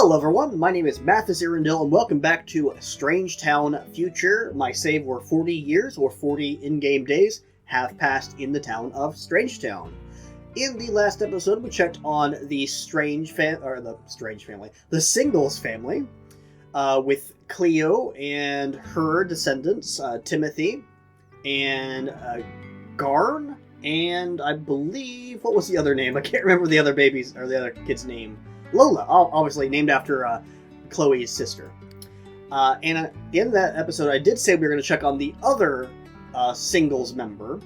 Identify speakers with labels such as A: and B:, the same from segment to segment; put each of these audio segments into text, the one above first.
A: Hello everyone, my name is Mathis Arundel and welcome back to Strangetown Future. My save where 40 years or 40 in-game days have passed in the town of Strangetown. In the last episode, we checked on the the Singles family, with Cleo and her descendants, Timothy and Garn, and I believe, what was the other name? I can't remember the other baby's, or the other kid's name. Lola, obviously named after Chloe's sister. And at the end of that episode, I did say we were going to check on the other singles member,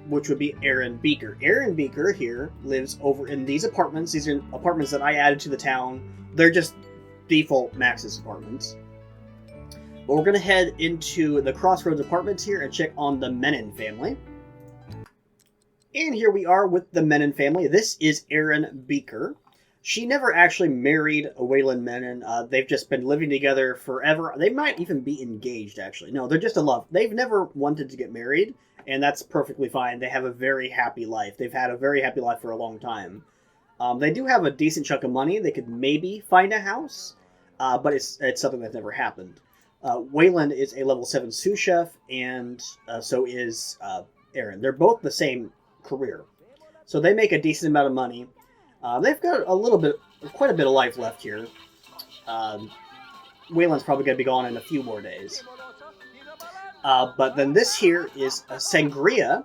A: which would be Aaron Beaker. Aaron Beaker here lives over in these apartments. These are apartments that I added to the town. They're just default Max's apartments. But we're going to head into the Crossroads apartments here and check on the Menan family. And here we are with the Menan family. This is Erin Beaker. She never actually married Waylon Menan. They've just been living together forever. They might even be engaged, actually. No, they're just in love. They've never wanted to get married, and that's perfectly fine. They have a very happy life. They've had a very happy life for a long time. They do have a decent chunk of money. They could maybe find a house, but it's something that's never happened. Waylon is a level 7 sous chef, and so is Erin. They're both the same career, so they make a decent amount of money. They've got quite a bit of life left here. Waylon's probably going to be gone in a few more days. But then this here is Sangria.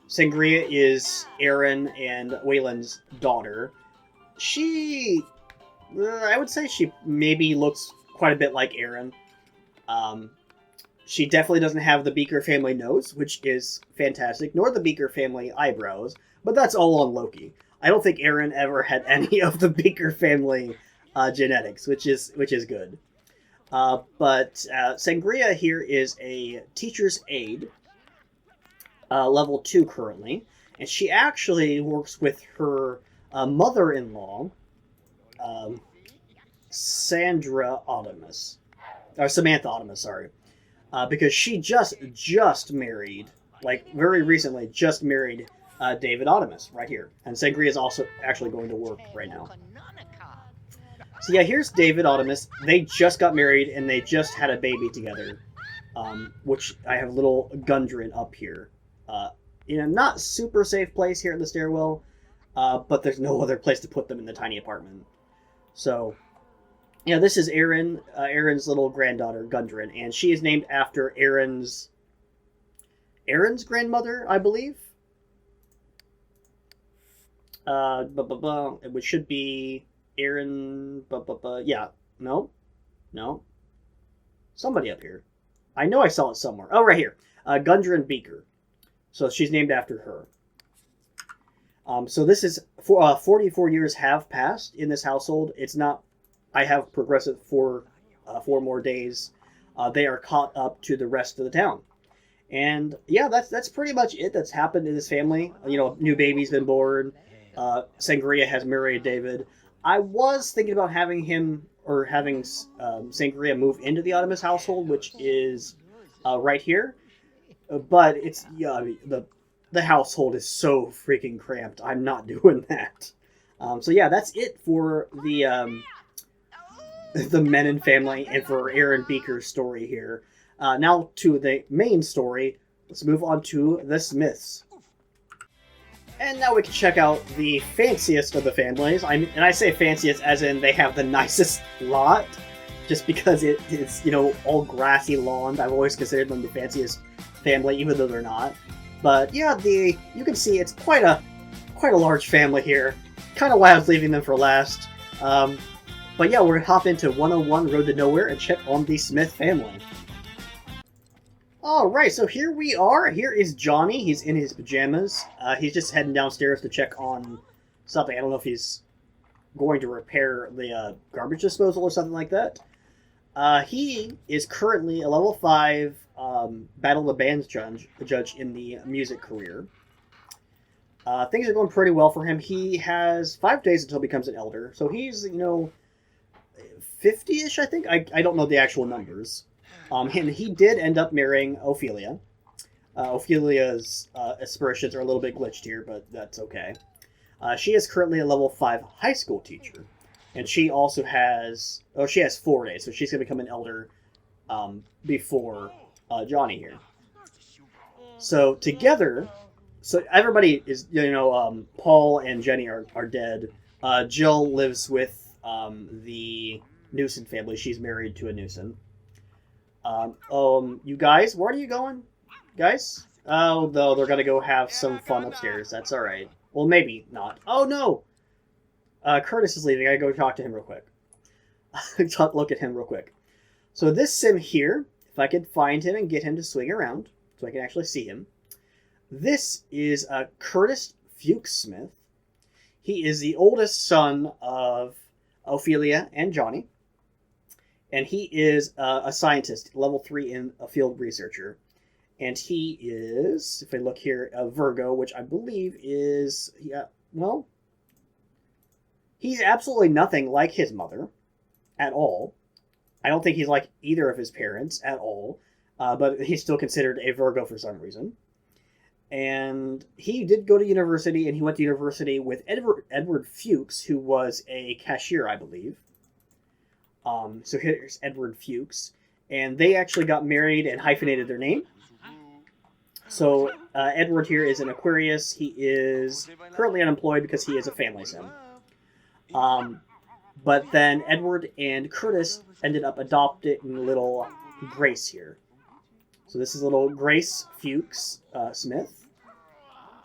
A: Sangria is Aaron and Waylon's daughter. She, I would say she maybe looks quite a bit like Aaron. She definitely doesn't have the Beaker family nose, which is fantastic, nor the Beaker family eyebrows, but that's all on Loki. I don't think Aaron ever had any of the Beaker family genetics, which is good. But Sangria here is a teacher's aide, level 2 currently, and she actually works with her mother-in-law, Samantha Optimus, sorry. Because she just married, like very recently, just married David Optimus right here. And Sangria is also actually going to work right now. So yeah, here's David Optimus. They just got married and they just had a baby together. Which I have a little Gundren up here. In a not super safe place here in the stairwell, but there's no other place to put them in the tiny apartment. So yeah, this is Aaron's little granddaughter, Gundren, and she is named after Aaron's grandmother, I believe. It should be Aaron. Yeah, no. Somebody up here. I know I saw it somewhere. Oh, right here, Gundren Beaker. So she's named after her. So this is 44 years have passed in this household. It's not. I have progressed for 4 more days. They are caught up to the rest of the town. And yeah, that's pretty much it that's happened in this family. You know, new baby's been born. Sangria has married David. I was thinking about having Sangria move into the Optimus household, which is right here. But it's the household is so freaking cramped. I'm not doing that. So yeah, that's it for the Menan family and for Aaron Beaker's story here. Now to the main story. Let's move on to the Smiths. And now we can check out the fanciest of the families. And I say fanciest as in they have the nicest lot, just because it's, you know, all grassy lawns. I've always considered them the fanciest family, even though they're not. But yeah, you can see it's quite a large family here. Kind of why I was leaving them for last. But yeah, we're going to hop into 101 Road to Nowhere and check on the Smith family. Alright, so here we are. Here is Johnny. He's in his pajamas. He's just heading downstairs to check on something. I don't know if he's going to repair the garbage disposal or something like that. He is currently a level 5 Battle of the Bands judge in the music career. Things are going pretty well for him. He has 5 days until he becomes an elder. So he's, 50-ish, I think. I don't know the actual numbers. And he did end up marrying Ophelia. Ophelia's aspirations are a little bit glitched here, but that's okay. She is currently a level 5 high school teacher. And she also has... Oh, she has 4 days, so she's going to become an elder before Johnny here. So together... So everybody is, Paul and Jenny are dead. Jill lives with the Newson family. She's married to a Newson. You guys, where are you going? Guys? Oh, no, they're gonna go have some fun upstairs. That's alright. Well, maybe not. Oh, no! Curtis is leaving. I gotta go talk to him real quick. Look at him real quick. So this sim here, if I could find him and get him to swing around, so I can actually see him. This is Curtis Fuchs Smith. He is the oldest son of Ophelia and Johnny. And he is a scientist, level 3 in a field researcher. And he is, if I look here, a Virgo, which I believe is, well, he's absolutely nothing like his mother at all. I don't think he's like either of his parents at all. But he's still considered a Virgo for some reason. And he did go to university, and he went to university with Edward Fuchs, who was a cashier, I believe. So here's Edward Fuchs. And they actually got married and hyphenated their name. So Edward here is an Aquarius. He is currently unemployed because he is a family sim. But then Edward and Curtis ended up adopting little Grace here. So this is little Grace Fuchs Smith.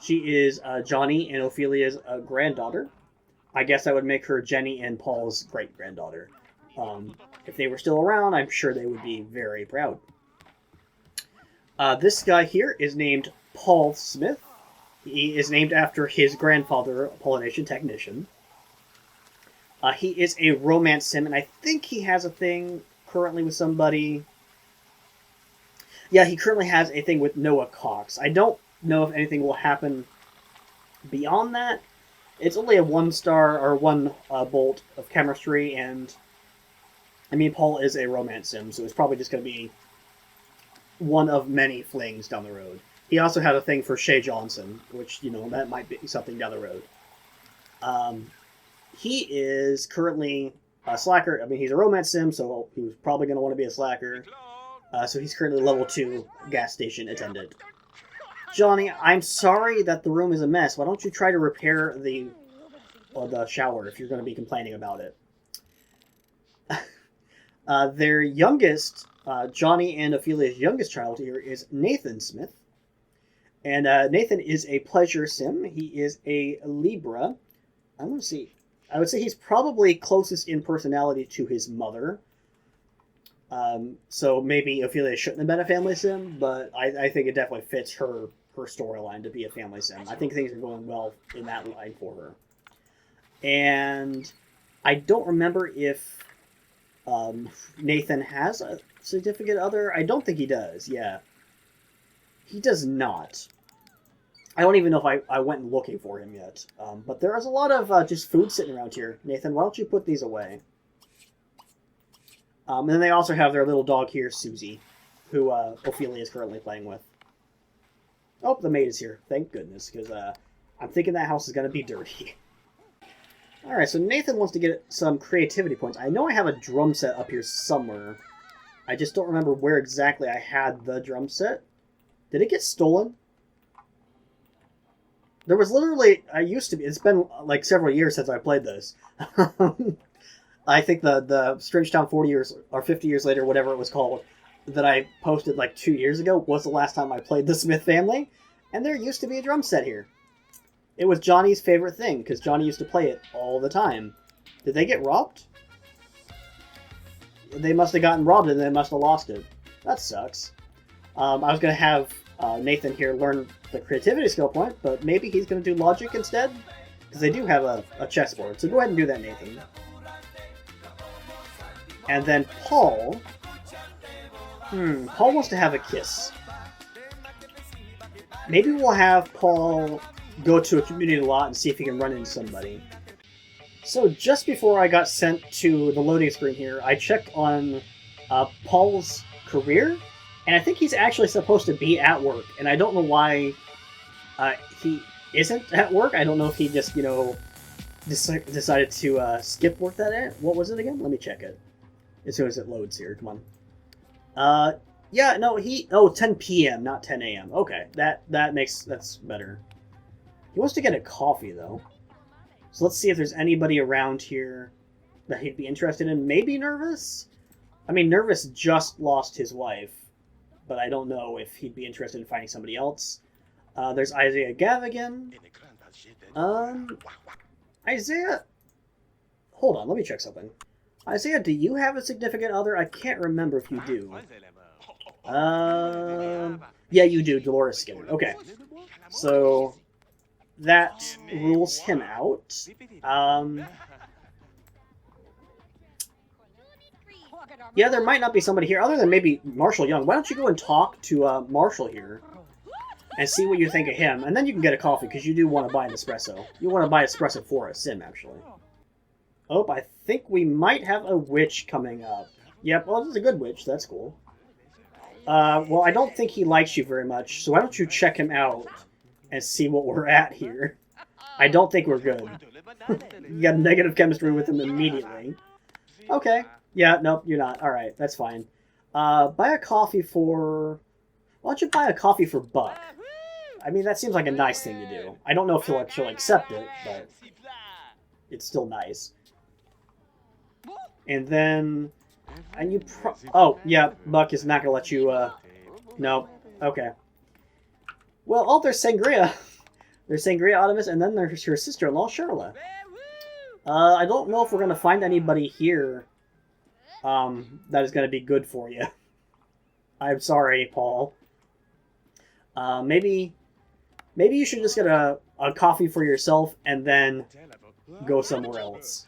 A: She is Johnny and Ophelia's granddaughter. I guess I would make her Jenny and Paul's great-granddaughter. If they were still around, I'm sure they would be very proud. This guy here is named Paul Smith. He is named after his grandfather, Polination Technician. He is a romance sim, and I think he has a thing currently with somebody. Yeah, he currently has a thing with Noah Cox. I don't know if anything will happen beyond that. It's only a 1-star or 1 bolt of chemistry, and I mean, Paul is a romance sim, so it's probably just going to be one of many flings down the road. He also had a thing for Shay Johnson, which, that might be something down the road. He is currently a slacker. I mean, he's a romance sim, so he was probably going to want to be a slacker. So he's currently level 2 gas station attendant. Johnny, I'm sorry that the room is a mess. Why don't you try to repair the shower if you're going to be complaining about it? Their youngest, Johnny and Ophelia's youngest child here is Nathan Smith. And Nathan is a pleasure sim. He is a Libra. I'm going to see. I would say he's probably closest in personality to his mother. So maybe Ophelia shouldn't have been a family sim, but I think it definitely fits her storyline to be a family sim. I think things are going well in that line for her. And I don't remember if Nathan has a significant other. I don't think he does, yeah. He does not. I don't even know if I went looking for him yet. But there is a lot of just food sitting around here. Nathan, why don't you put these away? And then they also have their little dog here, Susie, who Ophelia is currently playing with. Oh, the maid is here. Thank goodness, because I'm thinking that house is going to be dirty. Alright, so Nathan wants to get some creativity points. I know I have a drum set up here somewhere. I just don't remember where exactly I had the drum set. Did it get stolen? There was literally... it's been like several years since I played this. I think the Strangetown 40 years, or 50 years later, whatever it was called, that I posted like 2 years ago was the last time I played the Smith family. And there used to be a drum set here. It was Johnny's favorite thing, because Johnny used to play it all the time. Did they get robbed? They must have gotten robbed and they must have lost it. That sucks. I was going to have Nathan here learn the creativity skill point, but maybe he's going to do logic instead? Because they do have a chessboard, so go ahead and do that, Nathan. And then Paul... Paul wants to have a kiss. Maybe we'll have Paul go to a community lot and see if he can run into somebody. So just before I got sent to the loading screen here, I checked on Paul's career, and I think he's actually supposed to be at work, and I don't know why he isn't at work. I don't know if he just, decided to skip work that day. What was it again? Let me check it as soon as it loads here. Come on. Yeah, no, 10 p.m., not 10 a.m. Okay, that's better. He wants to get a coffee, though. So let's see if there's anybody around here that he'd be interested in. Maybe Nervous? I mean, Nervous just lost his wife, but I don't know if he'd be interested in finding somebody else. There's Isaiah Gavigan. Isaiah... Hold on, let me check something. Isaiah, do you have a significant other? I can't remember if you do. Yeah, you do, Dolores Skinner. Okay. So, that rules him out. Yeah, there might not be somebody here, other than maybe Marshall Young. Why don't you go and talk to Marshall here, and see what you think of him, and then you can get a coffee, because you do want to buy an espresso. You want to buy espresso for a sim, actually. Oh, I think we might have a witch coming up. Yep, well, this is a good witch. That's cool. Well, I don't think he likes you very much, so why don't you check him out and see what we're at here. I don't think we're good. You got negative chemistry with him immediately. Okay. Yeah, nope, you're not. Alright, that's fine. Buy a coffee for... Why don't you buy a coffee for Buck? I mean, that seems like a nice thing to do. I don't know if he'll actually accept it, but it's still nice. And then... And you oh, yeah, Buck is not going to let you, no. Okay. Well, oh, there's Sangria. There's Sangria Optimus, and then there's her sister-in-law, Charla. I don't know if we're going to find anybody here that is going to be good for you. I'm sorry, Paul. Maybe you should just get a coffee for yourself and then go somewhere else.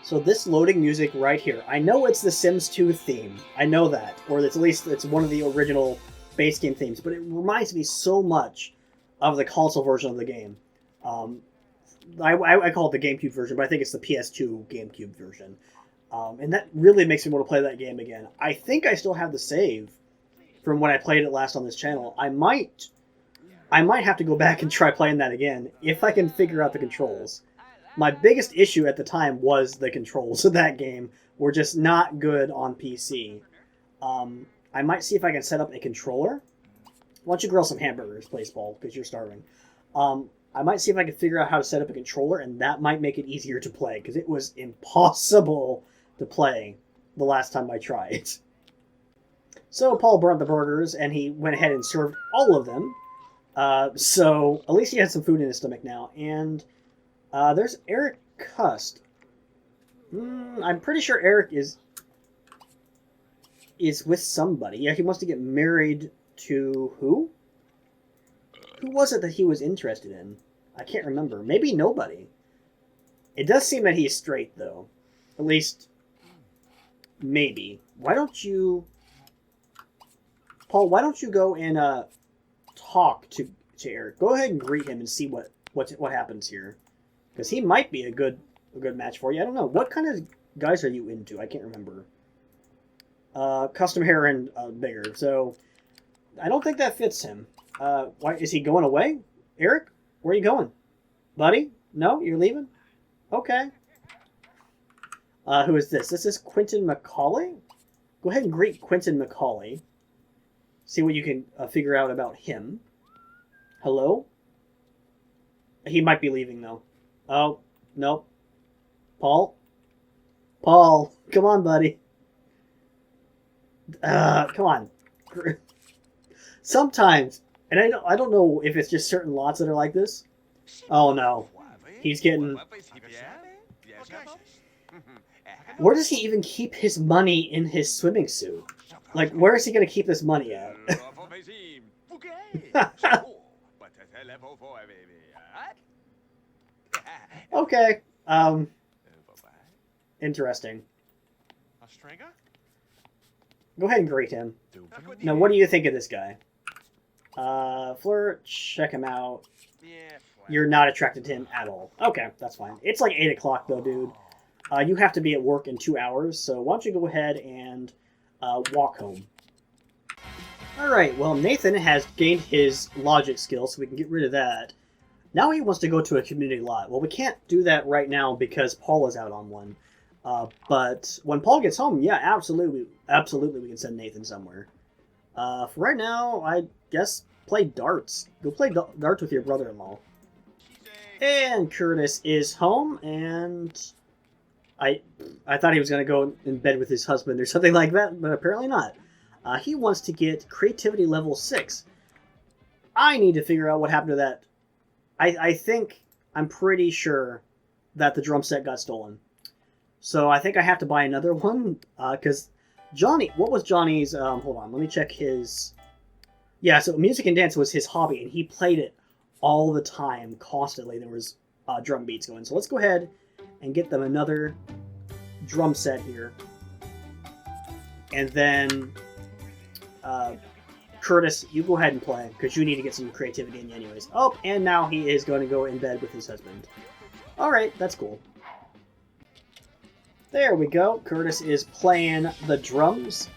A: So this loading music right here, I know it's the Sims 2 theme. I know that. Or at least it's one of the original base game themes. But it reminds me so much of the console version of the game. I call it the GameCube version, but I think it's the PS2 GameCube version. And that really makes me want to play that game again. I think I still have the save from when I played it last on this channel. I might have to go back and try playing that again if I can figure out the controls. My biggest issue at the time was the controls of that game were just not good on PC. I might see if I can set up a controller. Why don't you grill some hamburgers, please, Paul, because you're starving. I might see if I can figure out how to set up a controller, and that might make it easier to play, because it was impossible to play the last time I tried. So Paul brought the burgers, and he went ahead and served all of them. So at least he has some food in his stomach now, and... there's Eric Cust. I'm pretty sure Eric is with somebody. Yeah, he wants to get married to who? Who was it that he was interested in? I can't remember. Maybe nobody. It does seem that he's straight, though. At least, maybe. Why don't you... Paul, why don't you go and talk to Eric? Go ahead and greet him and see what happens here. Because he might be a good match for you. I don't know. What kind of guys are you into? I can't remember. Custom hair and bigger. So, I don't think that fits him. Why is he going away? Eric? Where are you going? Buddy? No? You're leaving? Okay. Who is this? This is Quentin McCauley? Go ahead and greet Quentin McCauley. See what you can figure out about him. Hello? He might be leaving, though. Oh, nope. Paul? Paul, come on, buddy. Come on. Sometimes, and I don't know if it's just certain lots that are like this. Oh, no. He's getting... Where does he even keep his money in his swimming suit? Like, where is he going to keep this money at? Okay. Interesting. Go ahead and greet him. Now, what do you think of this guy? Flirt, check him out. You're not attracted to him at all. Okay, that's fine. It's like 8 o'clock, though, dude. You have to be at work in 2 hours, so why don't you go ahead and walk home. Alright, well, Nathan has gained his logic skill, so we can get rid of that. Now he wants to go to a community lot. Well, we can't do that right now because Paul is out on one. But when Paul gets home, yeah, absolutely we can send Nathan somewhere. For right now, I guess play darts. Go play darts with your brother-in-law. And Curtis is home, and I thought he was going to go in bed with his husband or something like that, but apparently not. He wants to get creativity level 6. I need to figure out what happened to that. I'm pretty sure that the drum set got stolen. So I think I have to buy another one, because Johnny, what was Johnny's, hold on, let me check his, yeah, so music and dance was his hobby, and he played it all the time, constantly. There was drum beats going. So let's go ahead and get them another drum set here. And then, Curtis, you go ahead and play, because you need to get some creativity in you anyways. Oh, and now he is going to go in bed with his husband. Alright, that's cool. There we go. Curtis is playing the drums.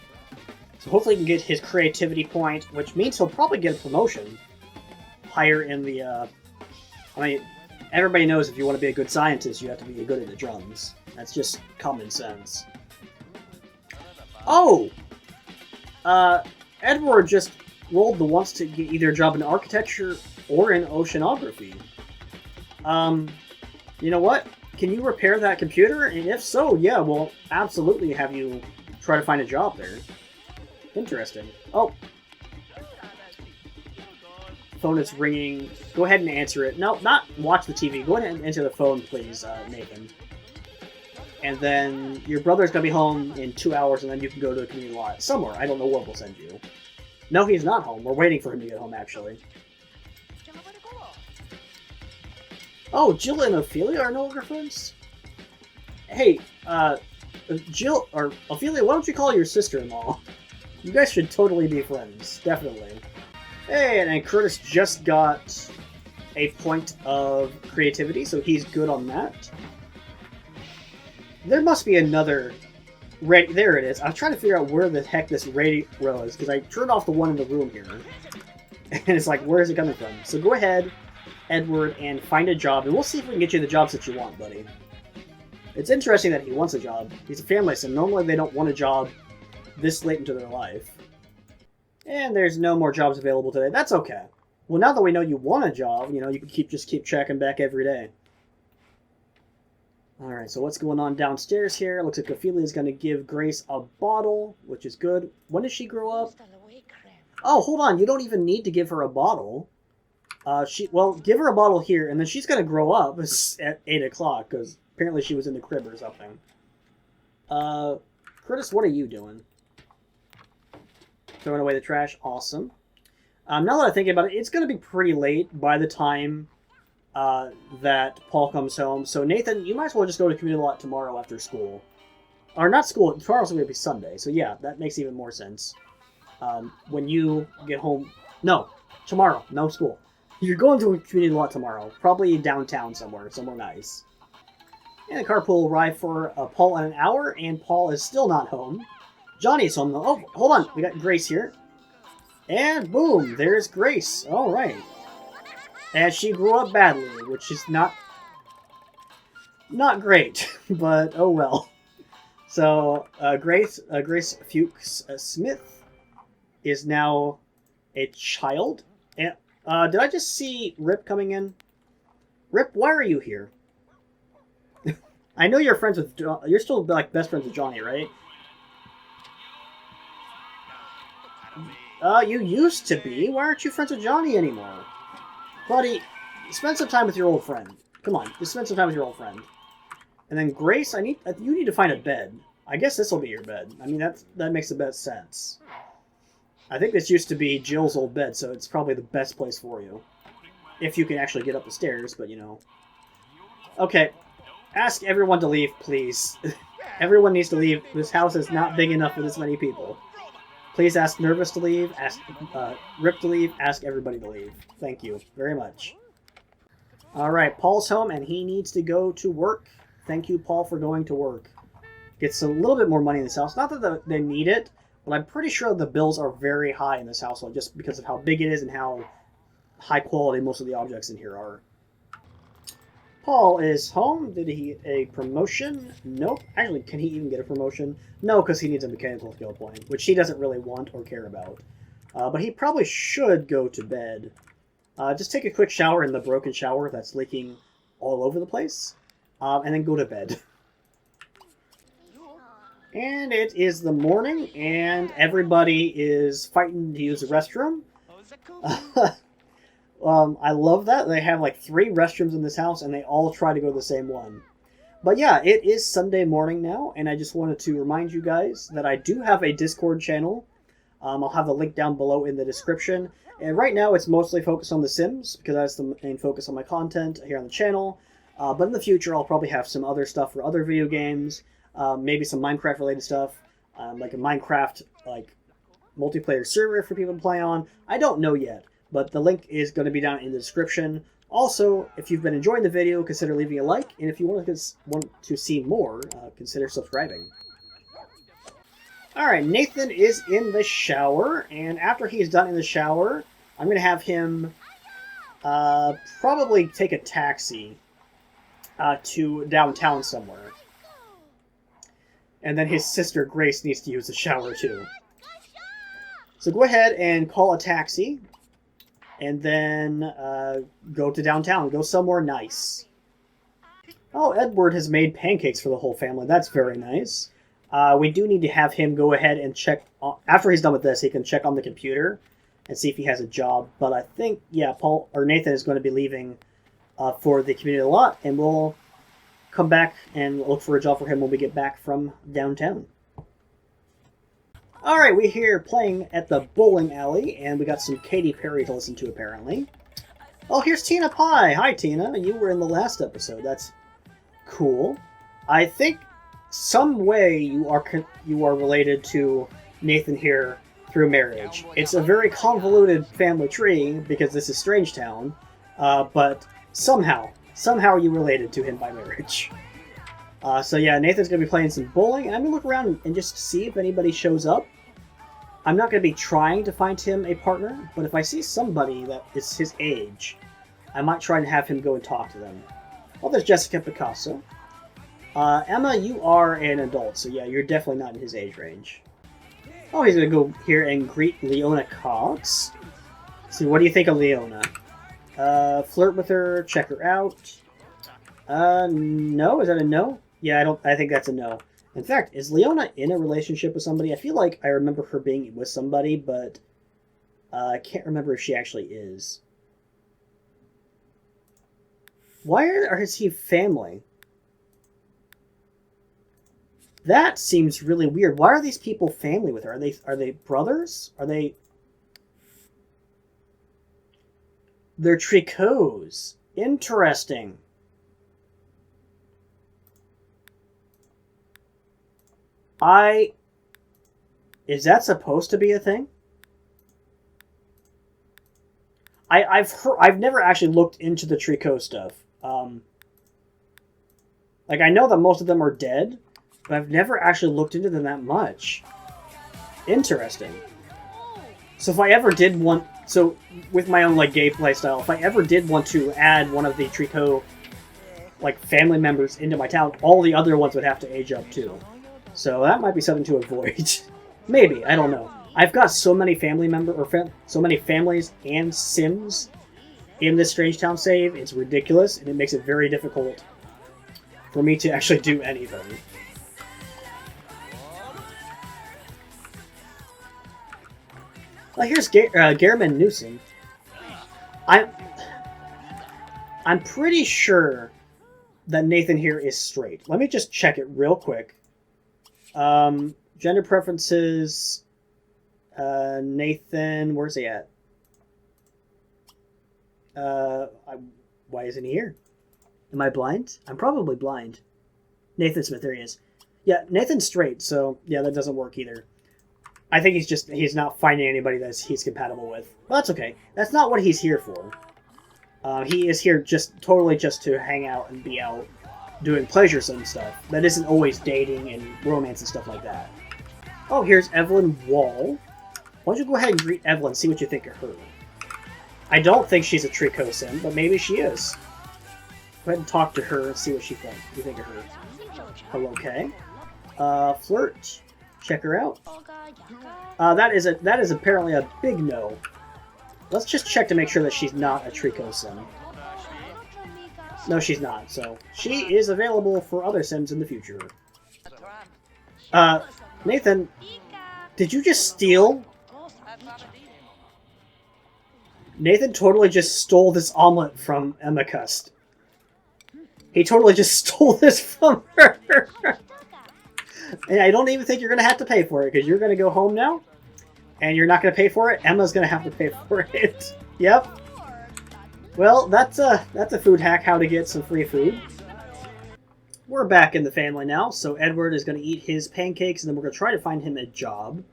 A: So hopefully he can get his creativity point, which means he'll probably get a promotion higher in the, I mean, everybody knows if you want to be a good scientist, you have to be good at the drums. That's just common sense. Oh! Edward just rolled the wants to get either a job in architecture or in oceanography. You know what? Can you repair that computer? And if so, yeah, we'll absolutely have you try to find a job there. Interesting. Oh. Phone is ringing. Go ahead and answer it. No, not watch the TV. Go ahead and answer the phone, please, Nathan. And then your brother's going to be home in 2 hours, and then you can go to a community lot. Somewhere. I don't know where we'll send you. No, he's not home. We're waiting for him to get home, actually. Oh, Jill and Ophelia are no longer friends? Hey, Jill, or Ophelia, why don't you call your sister-in-law? You guys should totally be friends. Definitely. Hey, and Curtis just got a point of creativity, so he's good on that. There must be another... There it is. I was trying to figure out where the heck this radio is, because I turned off the one in the room here. And it's like, where is it coming from? So go ahead, Edward, and find a job, and we'll see if we can get you the jobs that you want, buddy. It's interesting that he wants a job. He's a family, so normally they don't want a job this late into their life. And there's no more jobs available today. That's okay. Well, now that we know you want a job, you know, you can just keep checking back every day. Alright, so what's going on downstairs here? Looks like Ophelia's going to give Grace a bottle, which is good. When does she grow up? Oh, hold on. You don't even need to give her a bottle. Well, give her a bottle here, and then she's going to grow up at 8 o'clock, because apparently she was in the crib or something. Curtis, what are you doing? Throwing away the trash. Awesome. Now that I think about it, it's going to be pretty late by the time that Paul comes home. So, Nathan, you might as well just go to community lot tomorrow after school. Or not school. Tomorrow's going to be Sunday. So, yeah, that makes even more sense. When you get home... No, tomorrow. No school. You're going to a community lot tomorrow. Probably downtown somewhere. Somewhere nice. And the carpool will arrive for Paul in an hour, and Paul is still not home. Johnny's home, though. Oh, hold on. We got Grace here. And boom, there's Grace. All right. And she grew up badly, which is not great, but oh well. So, Grace Fuchs Smith is now a child. And, did I just see Rip coming in? Rip, why are you here? I know you're friends with... You're still, like, best friends with Johnny, right? You used to be. Why aren't you friends with Johnny anymore? Buddy, spend some time with your old friend. Come on, just spend some time with your old friend. And then Grace, you need to find a bed. I guess this will be your bed. I mean, that makes the best sense. I think this used to be Jill's old bed, so it's probably the best place for you. If you can actually get up the stairs, but you know. Okay, ask everyone to leave, please. Everyone needs to leave. This house is not big enough for this many people. Please ask Nervous to leave, ask Rip to leave, ask everybody to leave. Thank you very much. Alright, Paul's home and he needs to go to work. Thank you, Paul, for going to work. Gets a little bit more money in this house. Not that they need it, but I'm pretty sure the bills are very high in this household just because of how big it is and how high quality most of the objects in here are. Paul is home. Did he get a promotion? Nope. Actually, can he even get a promotion? No, because he needs a mechanical skill point, which he doesn't really want or care about. But he probably should go to bed. Just take a quick shower in the broken shower that's leaking all over the place, and then go to bed. And it is the morning, and everybody is fighting to use the restroom. I love that. They have like 3 restrooms in this house, and they all try to go to the same one. But yeah, it is Sunday morning now, and I just wanted to remind you guys that I do have a Discord channel. I'll have the link down below in the description. And right now, it's mostly focused on The Sims, because that's the main focus on my content here on the channel. But in the future, I'll probably have some other stuff for other video games. Maybe some Minecraft-related stuff, like a Minecraft multiplayer server for people to play on. I don't know yet. But the link is going to be down in the description. Also, if you've been enjoying the video, consider leaving a like. And if you want to see more, consider subscribing. Alright, Nathan is in the shower. And after he's done in the shower, I'm going to have him probably take a taxi to downtown somewhere. And then his sister, Grace, needs to use the shower too. So go ahead and call a taxi. And then go to downtown. Go somewhere nice. Oh, Edward has made pancakes for the whole family. That's very nice. We do need to have him go ahead and check... after he's done with this, he can check on the computer and see if he has a job. But I think, yeah, Nathan is going to be leaving for the community lot. And we'll come back and look for a job for him when we get back from downtown. Alright, we're here playing at the bowling alley, and we got some Katy Perry to listen to, apparently. Oh, here's Tina Pie! Hi, Tina. You were in the last episode. That's cool. I think some way you are related to Nathan here through marriage. It's a very convoluted family tree, because this is Strangetown, but somehow you related to him by marriage. So yeah, Nathan's going to be playing some bowling, and I'm going to look around and just see if anybody shows up. I'm not going to be trying to find him a partner, but if I see somebody that is his age, I might try and have him go and talk to them. Oh, there's Jessica Picasso. Emma, you are an adult, so yeah, you're definitely not in his age range. Oh, he's going to go here and greet Leona Cox. So what do you think of Leona? Flirt with her, check her out. No? Is that a no? Yeah, I think that's a no. In fact, is Leona in a relationship with somebody? I feel like I remember her being with somebody, but I can't remember if she actually is. Why is he family? That seems really weird. Why are these people family with her? Are they brothers? They're tricots. Interesting. Is that supposed to be a thing? I've never actually looked into the tricot stuff. Like, I know that most of them are dead, but I've never actually looked into them that much. Interesting. So if I ever did want... So, with my own, like, gay playstyle, if I ever did want to add one of the tricot, like, family members into my town, all the other ones would have to age up, too. So that might be something to avoid. Maybe, I don't know. I've got so many family so many families and Sims in this Strangetown save, it's ridiculous, and it makes it very difficult for me to actually do anything. Well, here's Gairman Newsom. I'm pretty sure that Nathan here is straight. Let me just check it real quick. Gender preferences, Nathan, where's he at? Why isn't he here? Am I blind? I'm probably blind. Nathan Smith, there he is. Yeah, Nathan's straight, so yeah, that doesn't work either. I think he's not finding anybody that he's compatible with. Well, that's okay. That's not what he's here for. He is here totally just to hang out and be out doing pleasuresome stuff. That isn't always dating and romance and stuff like that. Oh, here's Evelyn Wall. Why don't you go ahead and greet Evelyn and see what you think of her. I don't think she's a tricot sim, but maybe she is. Go ahead and talk to her and see what you think of her. Hello, okay. Flirt. Check her out. That is apparently a big no. Let's just check to make sure that she's not a Trico sim. No, she's not. So she is available for other sims in the future. Nathan, did you just steal? Nathan totally just stole this omelet from Emma Cust. He totally just stole this from her. And I don't even think you're going to have to pay for it, because you're going to go home now, and you're not going to pay for it. Emma's going to have to pay for it. Yep. Well, that's a food hack, how to get some free food. We're back in the family now, so Edward is going to eat his pancakes, and then we're going to try to find him a job.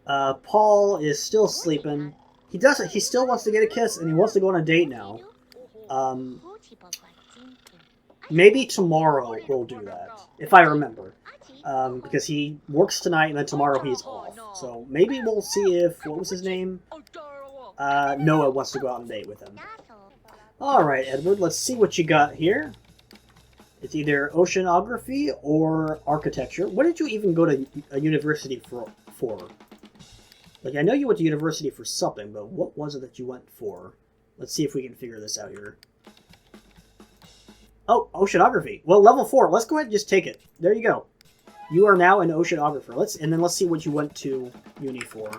A: Paul is still sleeping. He still wants to get a kiss, and he wants to go on a date now. Maybe tomorrow we'll do that, if I remember. Because he works tonight, and then tomorrow he's off. So maybe we'll see if, what was his name? Noah wants to go out and date with him. Alright, Edward, let's see what you got here. It's either oceanography or architecture. What did you even go to a university for? Like, I know you went to university for something, but what was it that you went for? Let's see if we can figure this out here. Oh, oceanography. Well, level 4. Let's go ahead and just take it. There you go. You are now an oceanographer. And then let's see what you went to uni for.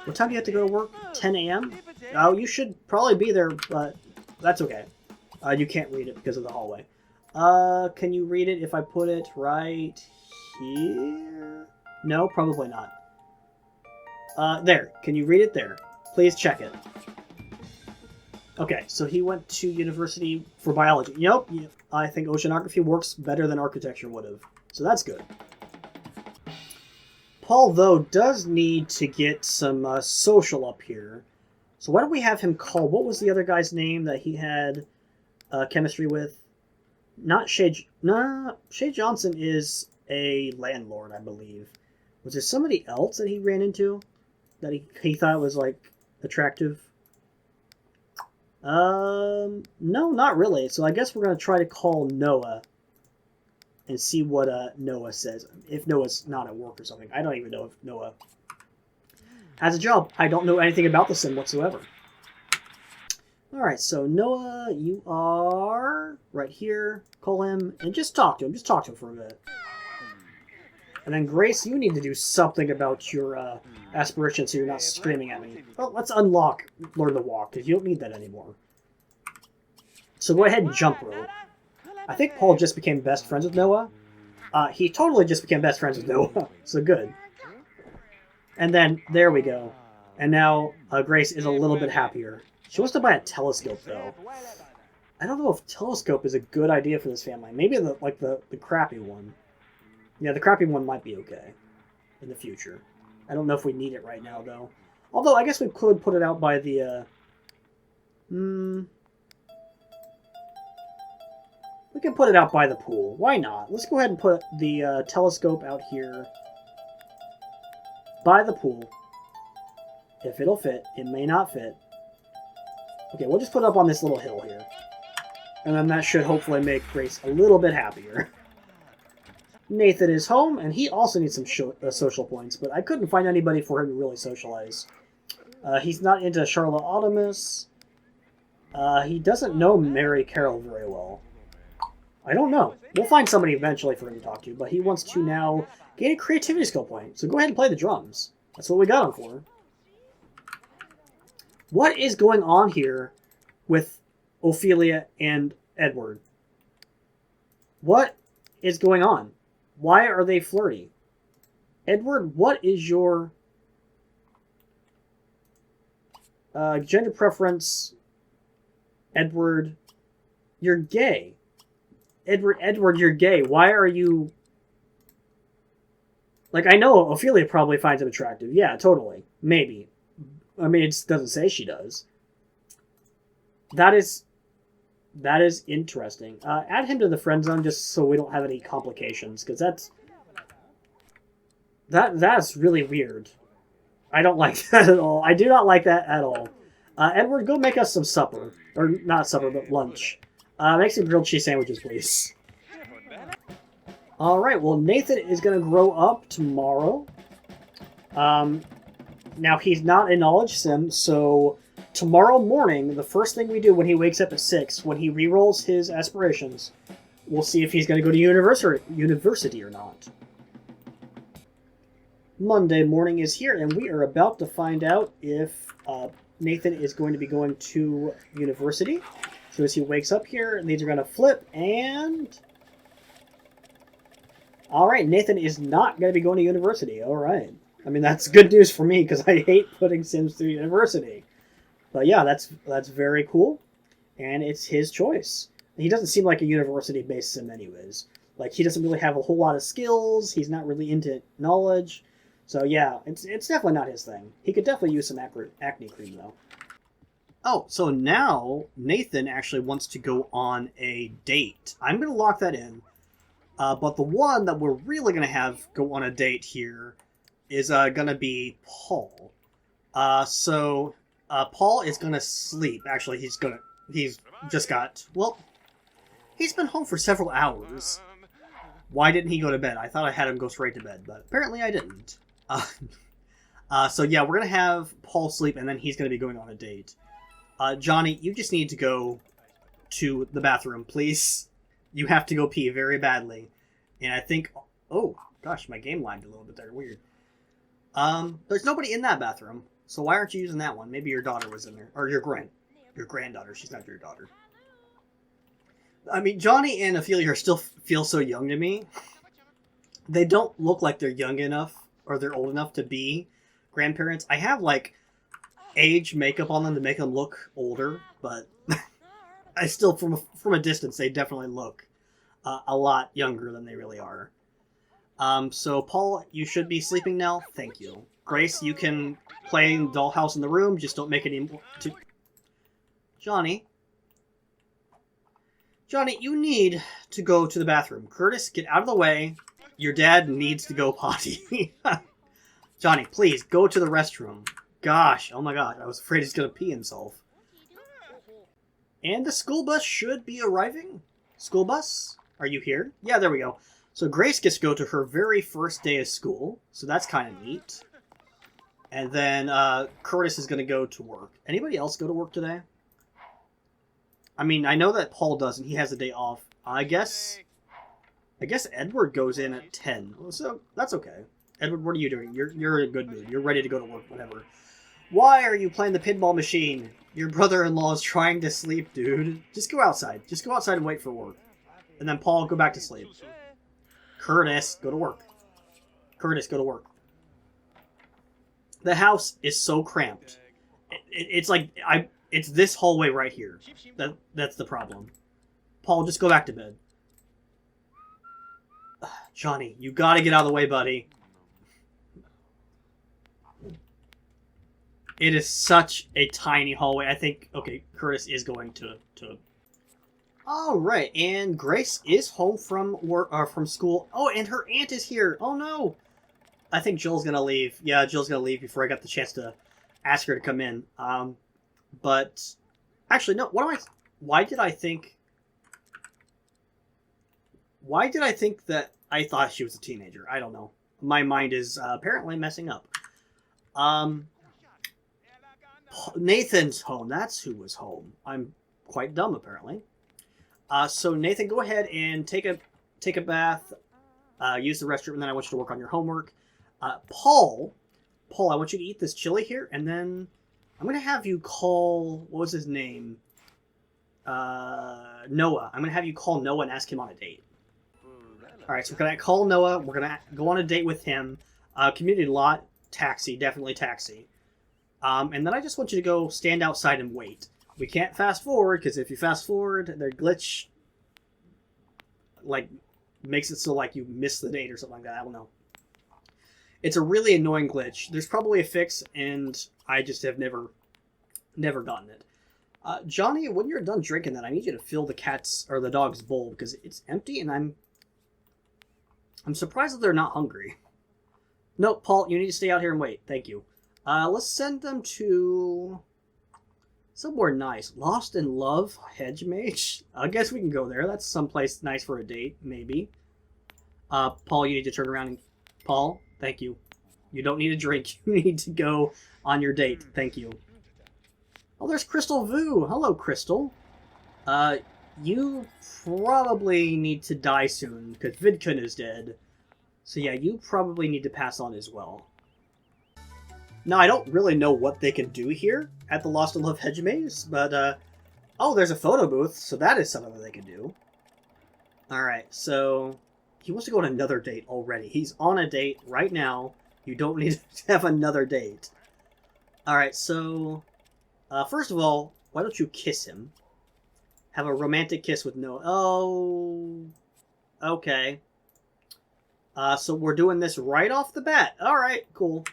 A: What time do you have to go to work? 10 a.m.? Oh, you should probably be there, but that's okay. You can't read it because of the hallway. Can you read it if I put it right here? No, probably not. There. Can you read it there? Please check it. Okay, so he went to university for biology. Yep, I think oceanography works better than architecture would have. So that's good. Paul, though, does need to get some social up here. So why don't we have him call... What was the other guy's name that he had chemistry with? Not Shay... Nah, Shay Johnson is a landlord, I believe. Was there somebody else that he ran into that he thought was, like, attractive? No, not really. So I guess we're going to try to call Noah and see what Noah says. If Noah's not at work or something. I don't even know if Noah has a job. I don't know anything about the sim whatsoever. Alright, so Noah, you are right here. Call him and just talk to him. Just talk to him for a bit. And then Grace, you need to do something about your aspirations so you're not screaming at me. Well, let's unlock Learn to Walk, because you don't need that anymore. So go ahead and jump rope. I think Paul just became best friends with Noah. He totally just became best friends with Noah, so good. And then, there we go. And now, Grace is a little bit happier. She wants to buy a telescope, though. I don't know if telescope is a good idea for this family. Maybe the crappy one. Yeah, the crappy one might be okay in the future. I don't know if we need it right now, though. Although, I guess we could put it out by the, We can put it out by the pool. Why not? Let's go ahead and put the telescope out here by the pool. If it'll fit. It may not fit. Okay, we'll just put it up on this little hill here. And then that should hopefully make Grace a little bit happier. Nathan is home, and he also needs some social points, but I couldn't find anybody for him to really socialize. He's not into Charlotte Audimus. He doesn't know Mary Carroll very well. I don't know. We'll find somebody eventually for him to talk to, but he wants to now gain a creativity skill point. So go ahead and play the drums. That's what we got him for. What is going on here with Ophelia and Edward? What is going on? Why are they flirty? Edward, what is your gender preference? Edward, you're gay. Edward, you're gay. Why are you... Like, I know Ophelia probably finds him attractive. Yeah, totally. Maybe. I mean, it doesn't say she does. That is interesting. Add him to the friend zone just so we don't have any complications, because that's really weird. I don't like that at all. I do not like that at all. Edward, go make us some supper. Or not supper, but lunch. Make some grilled cheese sandwiches, please. Alright, well, Nathan is going to grow up tomorrow. Now, he's not a knowledge sim, so tomorrow morning, the first thing we do when he wakes up at 6, when he re-rolls his aspirations, we'll see if he's going to go to university or not. Monday morning is here, and we are about to find out if Nathan is going to be going to university. So as he wakes up here, these are going to flip, and... Alright, Nathan is not going to be going to university. Alright. I mean, that's good news for me, because I hate putting Sims through university. But yeah, that's very cool, and it's his choice. He doesn't seem like a university-based sim anyways. Like, he doesn't really have a whole lot of skills, he's not really into knowledge. So yeah, it's definitely not his thing. He could definitely use some acne cream, though. Oh, so now Nathan actually wants to go on a date. I'm going to lock that in. But the one that we're really going to have go on a date here is going to be Paul. Paul is going to sleep. Actually, he's just got, well, he's been home for several hours. Why didn't he go to bed? I thought I had him go straight to bed, but apparently I didn't. So yeah, we're going to have Paul sleep, and then he's going to be going on a date. Johnny, you just need to go to the bathroom, please. You have to go pee very badly. And I think... Oh, gosh, my game lagged a little bit there. Weird. There's nobody in that bathroom. So why aren't you using that one? Maybe your daughter was in there. Or your granddaughter. She's not your daughter. I mean, Johnny and Ophelia still feel so young to me. They don't look like they're young enough or they're old enough to be grandparents. I have, like, age makeup on them to make them look older, but I still, from a distance, they definitely look a lot younger than they really are. So, Paul, you should be sleeping now. Thank you. Grace, you can play Dollhouse in the room. Just don't make any more... Johnny, you need to go to the bathroom. Curtis, get out of the way. Your dad needs to go potty. Johnny, please, go to the restroom. Gosh, oh my gosh, I was afraid he's going to pee himself. And the school bus should be arriving. School bus, are you here? Yeah, there we go. So Grace gets to go to her very first day of school, so that's kind of neat. And then Curtis is going to go to work. Anybody else go to work today? I mean, I know that Paul doesn't. He has a day off. I guess Edward goes in at 10. So that's okay. Edward, what are you doing? You're in a good mood. You're ready to go to work, whatever. Why are you playing the pinball machine? Your brother-in-law is trying to sleep, dude. Just go outside. Just go outside and wait for work. And then Paul, go back to sleep. Curtis, go to work. Curtis, go to work. The house is so cramped. It's like, it's this hallway right here. That's the problem. Paul, just go back to bed. Johnny, you gotta get out of the way, buddy. It is such a tiny hallway. I think, okay, Curtis is going to... Alright, and Grace is home from work, or from school. Oh, and her aunt is here. Oh, no. I think Jill's gonna leave. Yeah, Jill's gonna leave before I got the chance to ask her to come in. But... Actually, no, why did I think that I thought she was a teenager? I don't know. My mind is apparently messing up. Nathan's home. That's who was home. I'm quite dumb, apparently. So Nathan, go ahead and take a bath, use the restroom, and then I want you to work on your homework. Paul, I want you to eat this chili here, and then I'm going to have you call, what was his name? Noah. I'm going to have you call Noah and ask him on a date. Alright, so we're going to call Noah. We're going to go on a date with him. Community lot, taxi, definitely taxi. And then I just want you to go stand outside and wait. We can't fast forward, because if you fast forward, their glitch, like, makes it so, like, you miss the date or something like that. I don't know. It's a really annoying glitch. There's probably a fix, and I just have never gotten it. Johnny, when you're done drinking that, I need you to fill the cat's, or the dog's bowl, because it's empty, and I'm surprised that they're not hungry. No, Paul, you need to stay out here and wait. Thank you. Let's send them to... Somewhere nice. Lost in Love, Hedge Mage? I guess we can go there. That's someplace nice for a date, maybe. Paul, you need to turn around and... Paul, thank you. You don't need a drink. You need to go on your date. Thank you. Oh, there's Crystal Vu. Hello, Crystal. You probably need to die soon, because Vidkun is dead. So yeah, you probably need to pass on as well. Now, I don't really know what they can do here at the Lost in Love Hedge Maze, but, oh, there's a photo booth, so that is something that they can do. Alright, so... He wants to go on another date already. He's on a date right now. You don't need to have another date. Alright, so... first of all, why don't you kiss him? Have a romantic kiss with Noah. Oh... Okay. So we're doing this right off the bat. Alright, cool.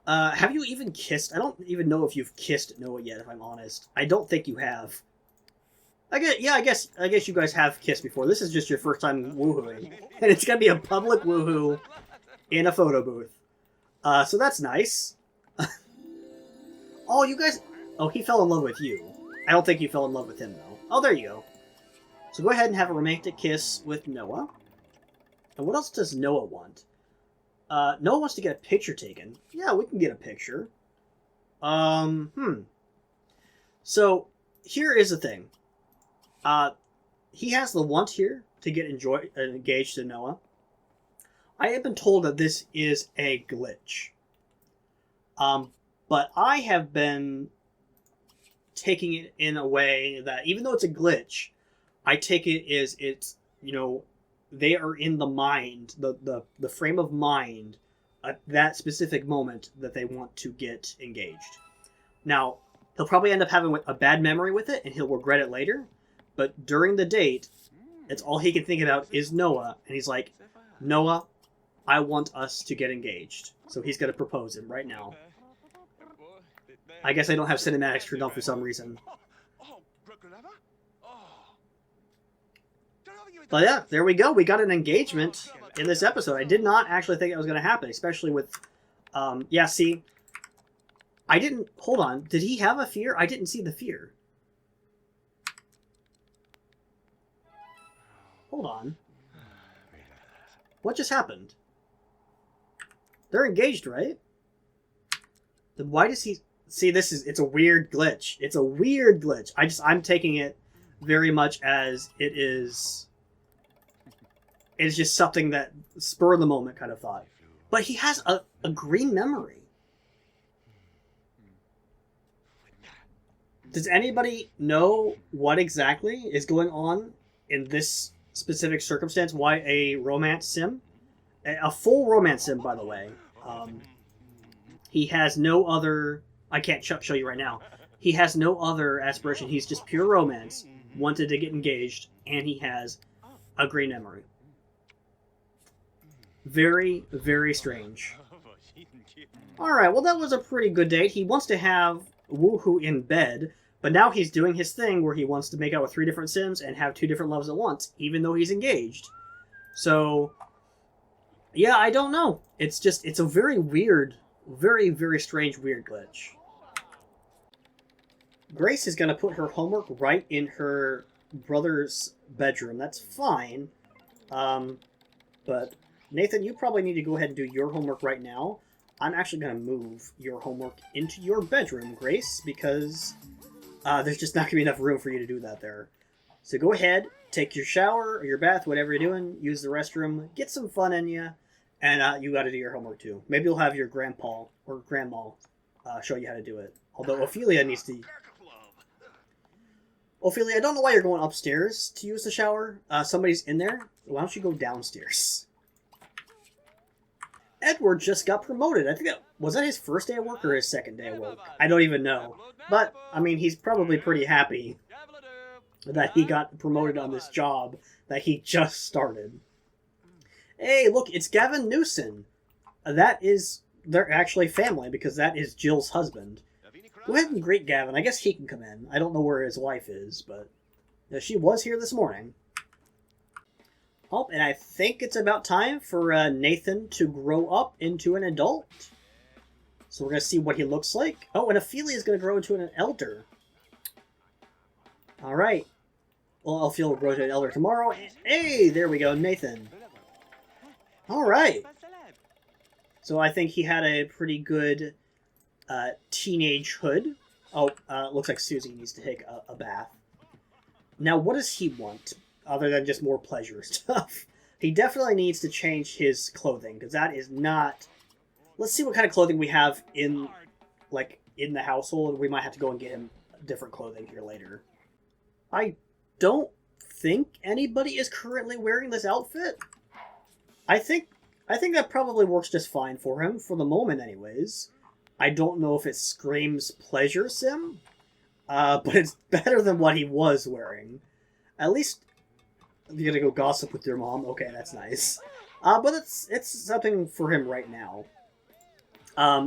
A: Have you even kissed? I don't even know if you've kissed Noah yet, if I'm honest. I don't think you have. I guess you guys have kissed before. This is just your first time woohooing. And it's gonna be a public woohoo in a photo booth. So that's nice. Oh, you guys... Oh, he fell in love with you. I don't think you fell in love with him, though. Oh, there you go. So go ahead and have a romantic kiss with Noah. And what else does Noah want? Noah wants to get a picture taken. Yeah, we can get a picture. So, here is the thing. He has the want here to get engaged to Noah. I have been told that this is a glitch. But I have been taking it in a way that, even though it's a glitch, I take it as it's, you know, they are in the mind, the frame of mind at that specific moment that they want to get engaged. Now, he'll probably end up having a bad memory with it, and he'll regret it later. But during the date, it's all he can think about is Noah, and he's like, Noah, I want us to get engaged. So he's going to propose him right now. I guess I don't have cinematics turned on for some reason. But yeah, there we go. We got an engagement in this episode. I did not actually think it was going to happen, especially with... yeah, see... I didn't... Hold on. Did he have a fear? I didn't see the fear. Hold on. What just happened? They're engaged, right? Then why does he... See, it's a weird glitch. It's a weird glitch. I'm taking it very much as it is... It's just something that spur of the moment kind of thought. But he has a green memory. Does anybody know what exactly is going on in this specific circumstance? Why a romance sim? A full romance sim, by the way. He has no other... I can't show you right now. He has no other aspiration. He's just pure romance. Wanted to get engaged. And he has a green memory. Very, very strange. Alright, well that was a pretty good date. He wants to have woohoo in bed, but now he's doing his thing where he wants to make out with 3 different sims and have 2 different loves at once, even though he's engaged. So, yeah, I don't know. It's a very weird, very, very strange weird glitch. Grace is going to put her homework right in her brother's bedroom. That's fine. But... Nathan, you probably need to go ahead and do your homework right now. I'm actually going to move your homework into your bedroom, Grace, because there's just not going to be enough room for you to do that there. So go ahead, take your shower or your bath, whatever you're doing, use the restroom, get some fun in you, and you got to do your homework too. Maybe you'll have your grandpa or grandma show you how to do it. Although Ophelia needs to... Ophelia, I don't know why you're going upstairs to use the shower. Somebody's in there. Why don't you go downstairs? Edward just got promoted. I think was that his first day of work or his second day of work? I don't even know. But, I mean, he's probably pretty happy that he got promoted on this job that he just started. Hey, look, it's Gavin Newson. They're actually family because that is Jill's husband. Go ahead and greet Gavin. I guess he can come in. I don't know where his wife is, but she was here this morning. Oh, and I think it's about time for Nathan to grow up into an adult. So we're going to see what he looks like. Oh, and Ophelia is going to grow into an elder. Alright. Well, Ophelia will grow into an elder tomorrow. Hey, there we go, Nathan. Alright. So I think he had a pretty good teenagehood. Oh, looks like Susie needs to take a bath. Now, what does he want, other than just more pleasure stuff? He definitely needs to change his clothing, because that is not... Let's see what kind of clothing we have in the household. We might have to go and get him different clothing here later. I don't think anybody is currently wearing this outfit. I think that probably works just fine for him, for the moment anyways. I don't know if it screams pleasure sim, but it's better than what he was wearing. At least you're gonna go gossip with your mom. Okay, that's nice. But it's something for him right now.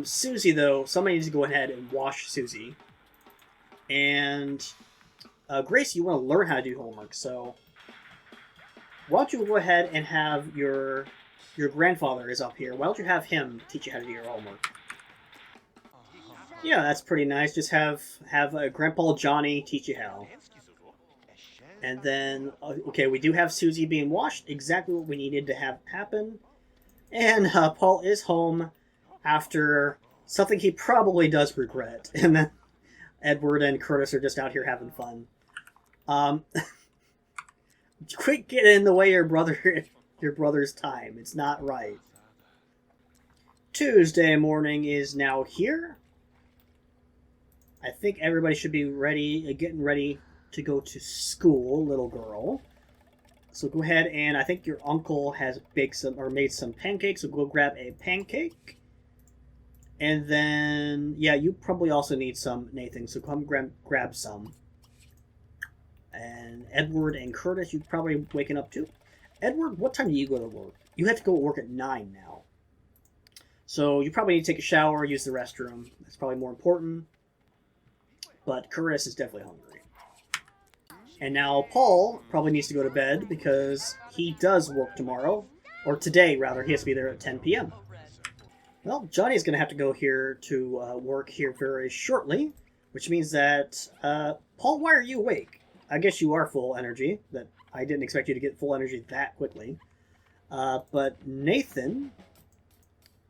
A: Susie, though, somebody needs to go ahead and wash Susie. And Grace, you want to learn how to do homework, so why don't you go ahead and have your grandfather is up here. Why don't you have him teach you how to do your homework? Yeah, that's pretty nice. Just have Grandpa Johnny teach you how. And then, okay, we do have Susie being washed. Exactly what we needed to have happen. And Paul is home after something he probably does regret. And then Edward and Curtis are just out here having fun. Quit getting in the way of your brother's time. It's not right. Tuesday morning is now here. I think everybody should be ready, getting ready to go to school, little girl. So go ahead, and I think your uncle has baked some or made some pancakes, so go grab a pancake. And then, yeah, you probably also need some, Nathan, so come grab some. And Edward and Curtis, you're probably waking up too. Edward, what time do you go to work? You have to go to work at 9 now. So you probably need to take a shower, use the restroom. That's probably more important. But Curtis is definitely hungry. And now Paul probably needs to go to bed because he does work tomorrow. Or today, rather. He has to be there at 10 p.m. Well, Johnny's going to have to go here to work here very shortly. Which means that... Paul, why are you awake? I guess you are full energy. That I didn't expect you to get full energy that quickly. But Nathan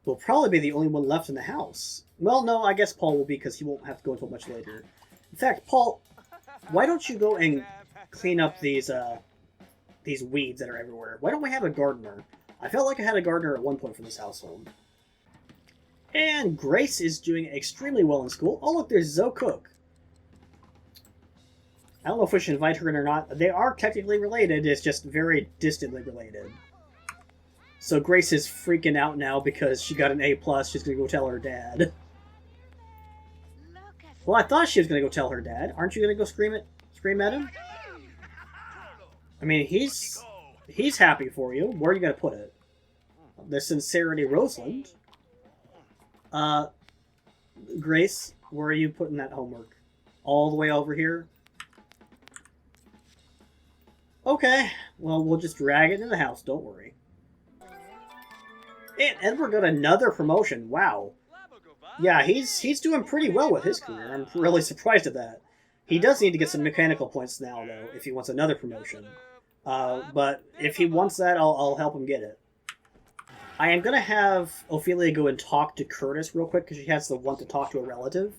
A: will probably be the only one left in the house. Well, no, I guess Paul will be because he won't have to go until much later. In fact, Paul, why don't you go and clean up these weeds that are everywhere? Why don't we have a gardener? I felt like I had a gardener at one point for this household. And Grace is doing extremely well in school. Oh, look, there's Zoe Cook. I don't know if we should invite her in or not. They are technically related, it's just very distantly related. So Grace is freaking out now because she got an A+. She's going to go tell her dad. Well, I thought she was going to go tell her dad. Aren't you going to go scream at him? I mean, he's happy for you. Where are you going to put it? The Sincerity Roseland. Grace, where are you putting that homework? All the way over here? Okay, well, we'll just drag it in the house, don't worry. And Edward got another promotion, wow. Yeah, he's doing pretty well with his career. I'm really surprised at that. He does need to get some mechanical points now, though, if he wants another promotion. But if he wants that, I'll help him get it. I am going to have Ophelia go and talk to Curtis real quick, because she has to want to talk to a relative.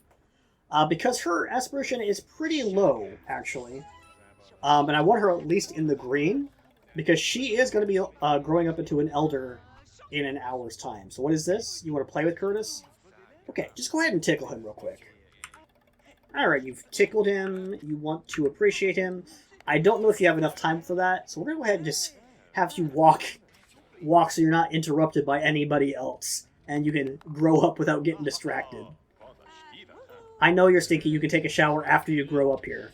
A: Because her aspiration is pretty low, actually. And I want her at least in the green, because she is going to be growing up into an elder in an hour's time. So what is this? You want to play with Curtis? Okay, just go ahead and tickle him real quick. Alright, you've tickled him. You want to appreciate him. I don't know if you have enough time for that, so we're going to go ahead and just have you walk so you're not interrupted by anybody else, and you can grow up without getting distracted. I know you're stinky. You can take a shower after you grow up here.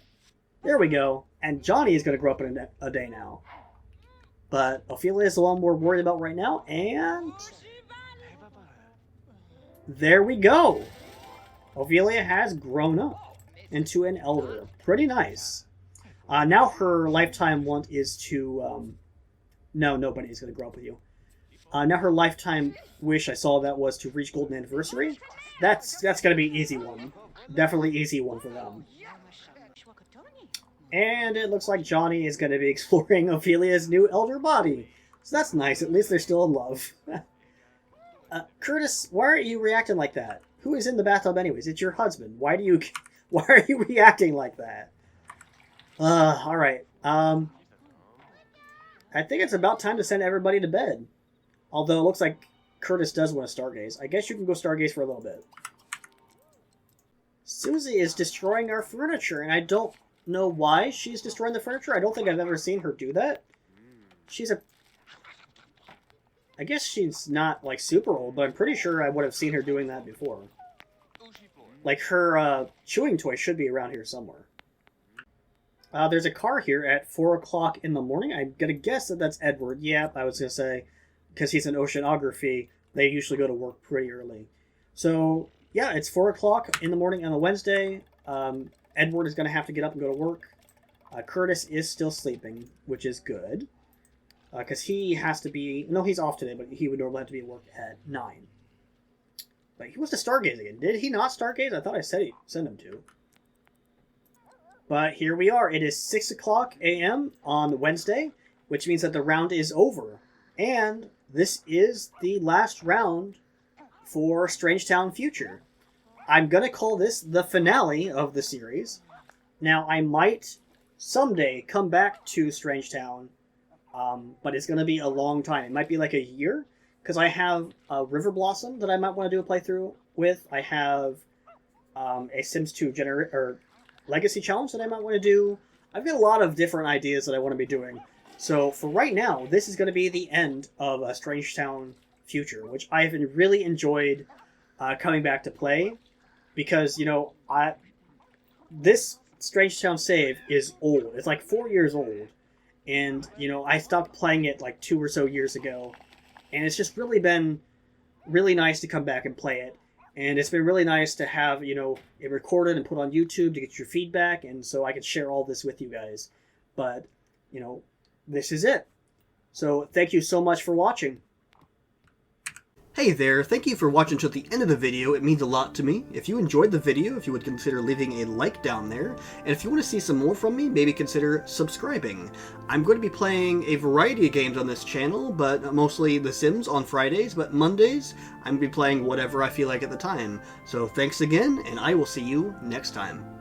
A: There we go. And Johnny is going to grow up in a day now. But Ophelia is the one we're worried about right now, and... there we go! Ophelia has grown up into an elder. Pretty nice. Now her lifetime want is to No, nobody's going to grow up with you. Now her lifetime wish I saw that was to reach golden anniversary. That's going to be easy one. Definitely easy one for them. And it looks like Johnny is going to be exploring Ophelia's new elder body. So that's nice. At least they're still in love. Curtis, why are you reacting like that? Who is in the bathtub anyways? It's your husband. Why are you reacting like that? Alright. I think it's about time to send everybody to bed. Although it looks like Curtis does want to stargaze. I guess you can go stargaze for a little bit. Susie is destroying our furniture, and I don't know why she's destroying the furniture. I don't think I've ever seen her do that. I guess she's not, like, super old, but I'm pretty sure I would have seen her doing that before. Like, her chewing toy should be around here somewhere. There's a car here at 4 o'clock in the morning. I'm going to guess that that's Edward. Yeah, I was going to say, because he's in oceanography, they usually go to work pretty early. So, yeah, it's 4 o'clock in the morning on a Wednesday. Edward is going to have to get up and go to work. Curtis is still sleeping, which is good. Because he has to be... No, he's off today, but he would normally have to be at work at 9. But he wants to stargaze again. Did he not stargaze? I thought I said he sent him to. But here we are. It is 6 o'clock a.m. on Wednesday, which means that the round is over. And this is the last round for Strangetown Future. I'm going to call this the finale of the series. Now, I might someday come back to Strangetown, but it's going to be a long time. It might be like a year, because I have a River Blossom that I might want to do a playthrough with. I have a Sims 2 Legacy Challenge that I might want to do. I've got a lot of different ideas that I want to be doing. So for right now, this is going to be the end of Strangetown Future, which I've really enjoyed coming back to play. Because, you know, this Strangetown save is old. It's like 4 years old. And, you know, I stopped playing it like 2 or so years ago. And it's just really been really nice to come back and play it. And it's been really nice to have, you know, it recorded and put on YouTube to get your feedback. And so I could share all this with you guys. But, you know, this is it. So thank you so much for watching. Hey there, thank you for watching to the end of the video. It means a lot to me. If you enjoyed the video, if you would consider leaving a like down there, and if you want to see some more from me, maybe consider subscribing. I'm going to be playing a variety of games on this channel, but mostly The Sims on Fridays, but Mondays, I'm going to be playing whatever I feel like at the time. So thanks again, and I will see you next time.